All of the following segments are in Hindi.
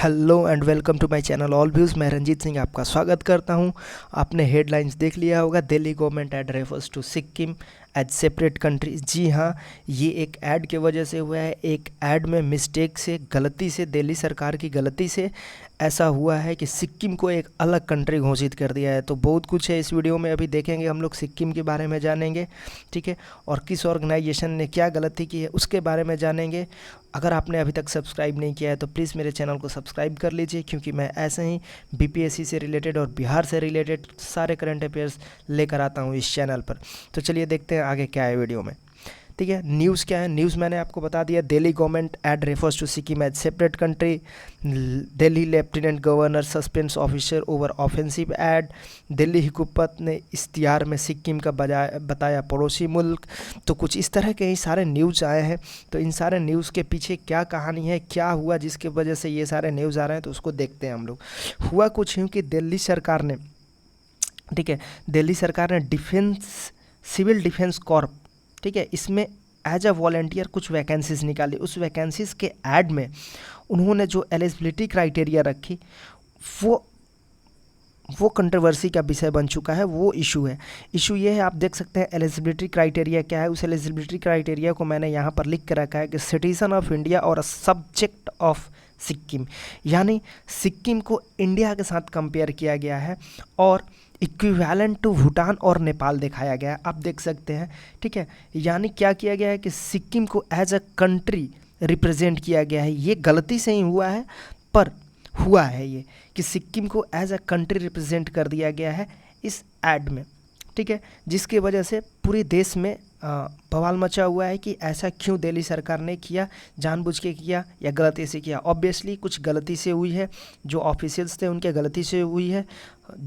Hello and welcome to my channel all views. मैं रंजीत सिंह आपका स्वागत करता हूं। आपने हेडलाइंस देख लिया होगा, Delhi government ad refers to Sikkim as separate country. जी हाँ, ये एक ऐड के वजह से हुआ है। एक ऐड में मिस्टेक से, गलती से, दिल्ली सरकार की गलती से ऐसा हुआ है कि सिक्किम को एक अलग कंट्री घोषित कर दिया है। तो बहुत कुछ है इस वीडियो में, अभी देखेंगे हम लोग, सिक्किम के बारे में जानेंगे, ठीक है, और किस ऑर्गेनाइजेशन ने क्या गलती की है उसके बारे में जानेंगे। अगर आपने अभी तक सब्सक्राइब नहीं किया है तो प्लीज़ मेरे चैनल को सब्सक्राइब कर लीजिए, क्योंकि मैं ऐसे ही बीपीएससी से रिलेटेड और बिहार से रिलेटेड सारे करंट अफेयर्स लेकर आता हूँ इस चैनल पर। तो चलिए देखते हैं आगे क्या है वीडियो में। ठीक है, न्यूज़ क्या है। न्यूज़ मैंने आपको बता दिया, Delhi government ad refers to Sikkim as separate country. Delhi lieutenant governor suspends officer over offensive ad. Delhi हुकूमत ने इश्तिहार में सिक्किम का बताया पड़ोसी मुल्क। तो कुछ इस तरह के ही सारे न्यूज़ आए हैं। तो इन सारे न्यूज़ के पीछे क्या कहानी है, क्या हुआ जिसकी वजह से ये सारे न्यूज़ आ रहे हैं, तो उसको देखते हैं हम लोग। हुआ कुछ यूँ कि दिल्ली सरकार ने, ठीक है, दिल्ली सरकार ने सिविल डिफेंस कॉर्प, ठीक है, इसमें एज अ वॉलंटियर कुछ वैकेंसीज निकाली। उस वैकेंसीज के ऐड में उन्होंने जो एलिजिबिलिटी क्राइटेरिया रखी वो कंट्रोवर्सी का विषय बन चुका है। वो इशू है। इशू ये है, आप देख सकते हैं एलिजिबिलिटी क्राइटेरिया क्या है। उस एलिजिबिलिटी क्राइटेरिया को मैंने यहाँ पर लिख कर रखा है कि सिटीजन ऑफ इंडिया और सब्जेक्ट ऑफ सिक्किम, यानी सिक्किम को इंडिया के साथ कंपेयर किया गया है और इक्विवेलेंट टू भूटान और नेपाल दिखाया गया है। आप देख सकते हैं, ठीक है, यानी क्या किया गया है कि सिक्किम को एज अ कंट्री रिप्रेजेंट किया गया है। ये गलती से ही हुआ है, पर हुआ है ये कि सिक्किम को एज अ कंट्री रिप्रेजेंट कर दिया गया है इस ऐड में, ठीक है, जिसकी वजह से पूरे देश में बवाल मचा हुआ है कि ऐसा क्यों दिल्ली सरकार ने किया, जानबूझ के किया या गलती से किया। ऑब्वियसली कुछ गलती से हुई है, जो ऑफिशियल्स थे उनके गलती से हुई है,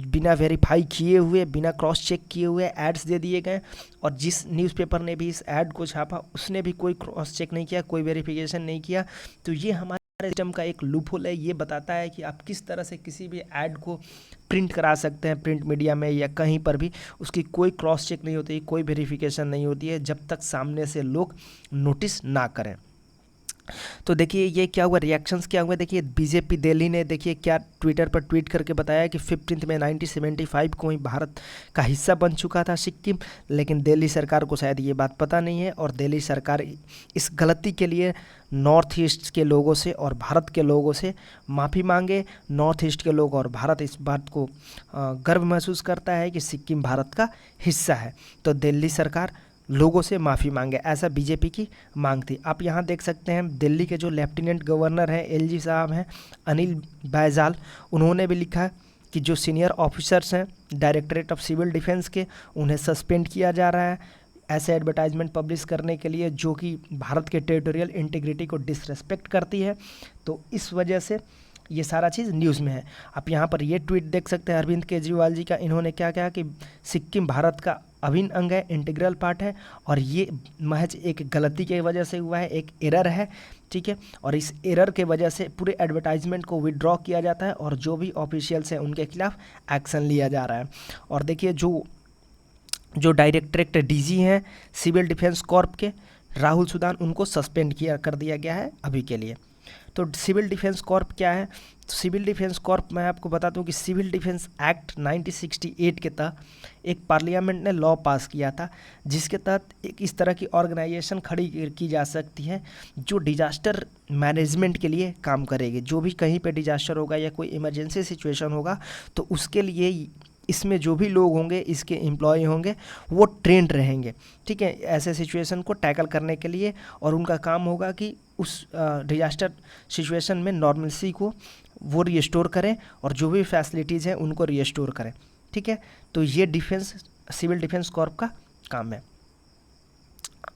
बिना वेरीफाई किए हुए, बिना क्रॉस चेक किए हुए एड्स दे दिए गए। और जिस न्यूज़पेपर ने भी इस ऐड को छापा उसने भी कोई क्रॉस चेक नहीं किया, कोई वेरिफिकेशन नहीं किया। तो ये हमारे सिस्टम का एक लूपहोल है। ये बताता है कि आप किस तरह से किसी भी ऐड को प्रिंट करा सकते हैं, प्रिंट मीडिया में या कहीं पर भी, उसकी कोई क्रॉस चेक नहीं होती, कोई वेरिफिकेशन नहीं होती है, जब तक सामने से लोग नोटिस ना करें। तो देखिए ये क्या हुआ, रिएक्शंस क्या हुए। देखिए बीजेपी दिल्ली ने, देखिए क्या ट्विटर पर ट्वीट करके बताया कि 15 में 1975 को ही भारत का हिस्सा बन चुका था सिक्किम, लेकिन दिल्ली सरकार को शायद ये बात पता नहीं है और दिल्ली सरकार इस गलती के लिए नॉर्थ ईस्ट के लोगों से और भारत के लोगों से माफ़ी मांगे। नॉर्थ ईस्ट के लोग और भारत इस बात को गर्व महसूस करता है कि सिक्किम भारत का हिस्सा है। तो दिल्ली सरकार लोगों से माफ़ी मांगे, ऐसा बीजेपी की मांग थी। आप यहाँ देख सकते हैं दिल्ली के जो लेफ्टिनेंट गवर्नर हैं, एलजी साहब हैं, अनिल बैजल, उन्होंने भी लिखा कि जो सीनियर ऑफिसर्स हैं डायरेक्टरेट ऑफ सिविल डिफेंस के, उन्हें सस्पेंड किया जा रहा है ऐसे एडवर्टाइजमेंट पब्लिश करने के लिए जो कि भारत के टेरिटोरियल इंटीग्रिटी को डिसरेस्पेक्ट करती है। तो इस वजह से ये सारा चीज़ न्यूज़ में है। आप यहाँ पर ये ट्वीट देख सकते हैं अरविंद केजरीवाल जी का। इन्होंने क्या कहा कि सिक्किम भारत का अभिन्न अंग है, इंटीग्रल पार्ट है, और ये महज एक गलती की वजह से हुआ है, एक एरर है, ठीक है, और इस एरर के वजह से पूरे एडवर्टाइजमेंट को विड्रॉ किया जाता है और जो भी ऑफिशियल्स हैं उनके खिलाफ एक्शन लिया जा रहा है। और देखिए जो डायरेक्टरेट डीजी हैं सिविल डिफेंस कॉर्प के, राहुल सुदान, उनको सस्पेंड कर दिया गया है अभी के लिए। तो सिविल डिफेंस कॉर्प क्या है, तो सिविल डिफेंस कॉर्प मैं आपको बता दूं कि सिविल डिफेंस एक्ट 1968 के तहत एक पार्लियामेंट ने लॉ पास किया था, जिसके तहत एक इस तरह की ऑर्गेनाइजेशन खड़ी की जा सकती है जो डिजास्टर मैनेजमेंट के लिए काम करेगी। जो भी कहीं पे डिजास्टर होगा या कोई इमरजेंसी सिचुएशन होगा तो उसके लिए इसमें जो भी लोग होंगे, इसके एम्प्लॉय होंगे, वो ट्रेंड रहेंगे, ठीक है, ऐसे सिचुएशन को टैकल करने के लिए। और उनका काम होगा कि उस डिजास्टर सिचुएशन में नॉर्मलसी को वो रिस्टोर करें और जो भी फैसिलिटीज़ हैं उनको रिस्टोर करें, ठीक है। तो ये सिविल डिफेंस कॉर्प का काम है।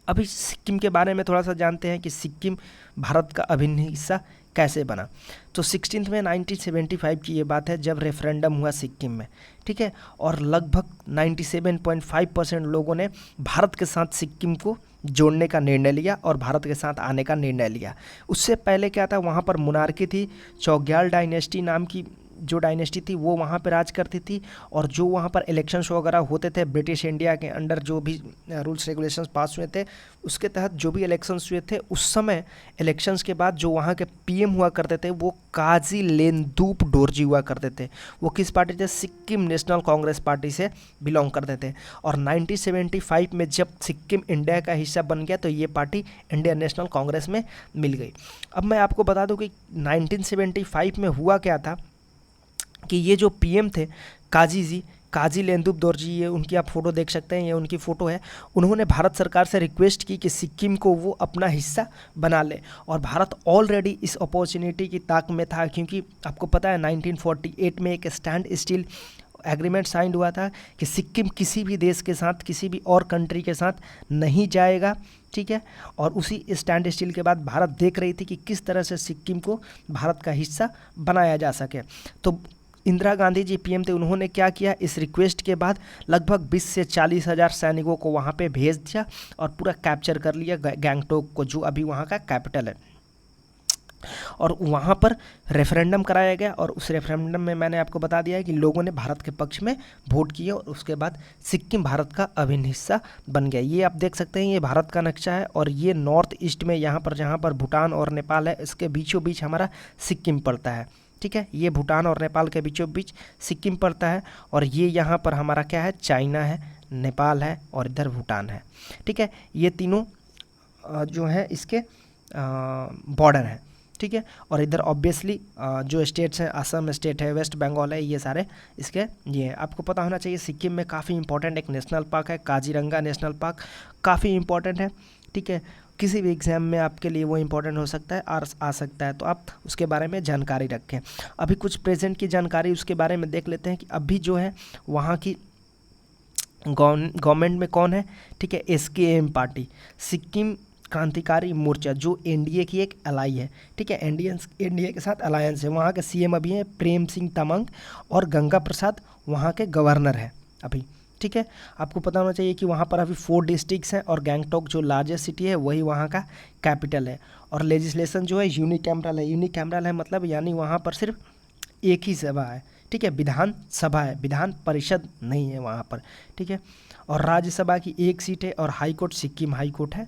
अभी सिक्किम के बारे में थोड़ा सा जानते हैं कि सिक्किम भारत का अभिन्न हिस्सा कैसे बना। तो 16 में 1975 की ये बात है जब रेफरेंडम हुआ सिक्किम में, ठीक है, और लगभग 97.5% लोगों ने भारत के साथ सिक्किम को जोड़ने का निर्णय लिया और भारत के साथ आने का निर्णय लिया। उससे पहले क्या था, वहाँ पर मोनार्की थी, चौग्याल डायनेस्टी नाम की जो डायनेस्टी थी वो वहाँ पे राज करती थी, और जो वहाँ पर इलेक्शंस वगैरह होते थे ब्रिटिश इंडिया के अंडर, जो भी रूल्स रेगुलेशंस पास हुए थे उसके तहत जो भी इलेक्शंस हुए थे, उस समय इलेक्शंस के बाद जो वहाँ के पीएम हुआ करते थे वो काजी लेंदुप डोरजी हुआ करते थे। वो किस पार्टी से? सिक्किम नेशनल कांग्रेस पार्टी से बिलोंग करते थे। और 1975 में जब सिक्किम इंडिया का हिस्सा बन गया तो ये पार्टी इंडियन नेशनल कांग्रेस में मिल गई। अब मैं आपको बता दूं कि 1975 में हुआ क्या था कि ये जो पीएम थे काजी लेंदुप दोरजी, ये उनकी आप फ़ोटो देख सकते हैं, ये उनकी फ़ोटो है। उन्होंने भारत सरकार से रिक्वेस्ट की कि सिक्किम को वो अपना हिस्सा बना ले, और भारत ऑलरेडी इस अपॉर्चुनिटी की ताक में था, क्योंकि आपको पता है 1948 में एक स्टैंड स्टिल एग्रीमेंट साइन हुआ था कि सिक्किम किसी भी देश के साथ, किसी भी और कंट्री के साथ नहीं जाएगा, ठीक है। और उसी स्टैंड स्टिल के बाद भारत देख रही थी कि किस तरह से सिक्किम को भारत का हिस्सा बनाया जा सके। तो इंदिरा गांधी जी पीएम थे, उन्होंने क्या किया, इस रिक्वेस्ट के बाद लगभग 20 से 40 हज़ार सैनिकों को वहाँ पे भेज दिया और पूरा कैप्चर कर लिया गैंगटोक को, जो अभी वहाँ का कैपिटल है। और वहाँ पर रेफरेंडम कराया गया, और उस रेफरेंडम में मैंने आपको बता दिया है कि लोगों ने भारत के पक्ष में वोट किए, और उसके बाद सिक्किम भारत का अभिन्न हिस्सा बन गया। ये आप देख सकते हैं, ये भारत का नक्शा है, और ये नॉर्थ ईस्ट में यहाँ पर जहाँ पर भूटान और नेपाल है, इसके बीचों बीच हमारा सिक्किम पड़ता है, ठीक है। ये भूटान और नेपाल के बीचों बीच सिक्किम पड़ता है, और ये यहाँ पर हमारा क्या है, चाइना है, नेपाल है, और इधर भूटान है, ठीक है। ये तीनों जो है इसके बॉर्डर है, ठीक है। और इधर ऑब्वियसली जो स्टेट्स हैं, असम स्टेट है, वेस्ट बंगाल है, ये सारे इसके ये है। आपको पता होना चाहिए सिक्किम में काफ़ी इंपॉर्टेंट एक नेशनल पार्क है, काजीरंगा नेशनल पार्क, काफ़ी इंपॉर्टेंट है, ठीक है। किसी भी एग्ज़ाम में आपके लिए वो इम्पोर्टेंट हो सकता है और आ सकता है, तो आप उसके बारे में जानकारी रखें। अभी कुछ प्रेजेंट की जानकारी उसके बारे में देख लेते हैं कि अभी जो है वहाँ की गवर्नमेंट में कौन है, ठीक है। SKM पार्टी, सिक्किम क्रांतिकारी मोर्चा, जो एनडीए की एक अलाई है, ठीक है, एनडीए के साथ अलायंस है। वहाँ के सीएम अभी हैं प्रेम सिंह तमंग, और गंगा प्रसाद वहाँ के गवर्नर हैं अभी, ठीक है। आपको पता होना चाहिए कि वहाँ पर अभी 4 डिस्ट्रिक्ट्स हैं, और गैंगटोक जो लार्जेस्ट सिटी है वही वहाँ का कैपिटल है। और लेजिस्लेशन जो है यूनिकैमरल है। यूनिकैमरल है मतलब यानी वहाँ पर सिर्फ एक ही सभा है, ठीक है, विधान सभा है, विधान परिषद नहीं है वहाँ पर, ठीक है। और राज्यसभा की 1 सीट है, और high court Sikkim high court है।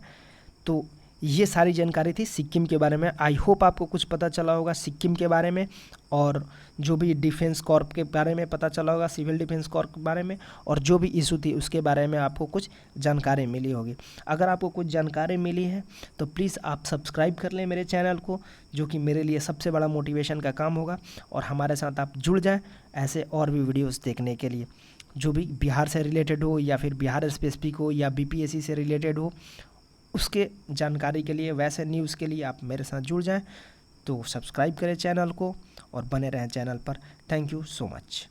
तो ये सारी जानकारी थी सिक्किम के बारे में। आई होप आपको कुछ पता चला होगा सिक्किम के बारे में, और जो भी डिफेंस कॉर्प के बारे में पता चला होगा, सिविल डिफेंस कॉर्प के बारे में, और जो भी इशू थी उसके बारे में आपको कुछ जानकारी मिली होगी। अगर आपको कुछ जानकारी मिली है तो प्लीज़ आप सब्सक्राइब कर लें मेरे चैनल को, जो कि मेरे लिए सबसे बड़ा मोटिवेशन का काम होगा, और हमारे साथ आप जुड़ जाएँ ऐसे और भी वीडियोज़ देखने के लिए, जो भी बिहार से रिलेटेड हो, या फिर बिहार स्पेसिफिक हो, या BPSC से रिलेटेड हो, उसके जानकारी के लिए, वैसे न्यूज़ के लिए आप मेरे साथ जुड़ जाएं। तो सब्सक्राइब करें चैनल को और बने रहें चैनल पर। Thank you so much.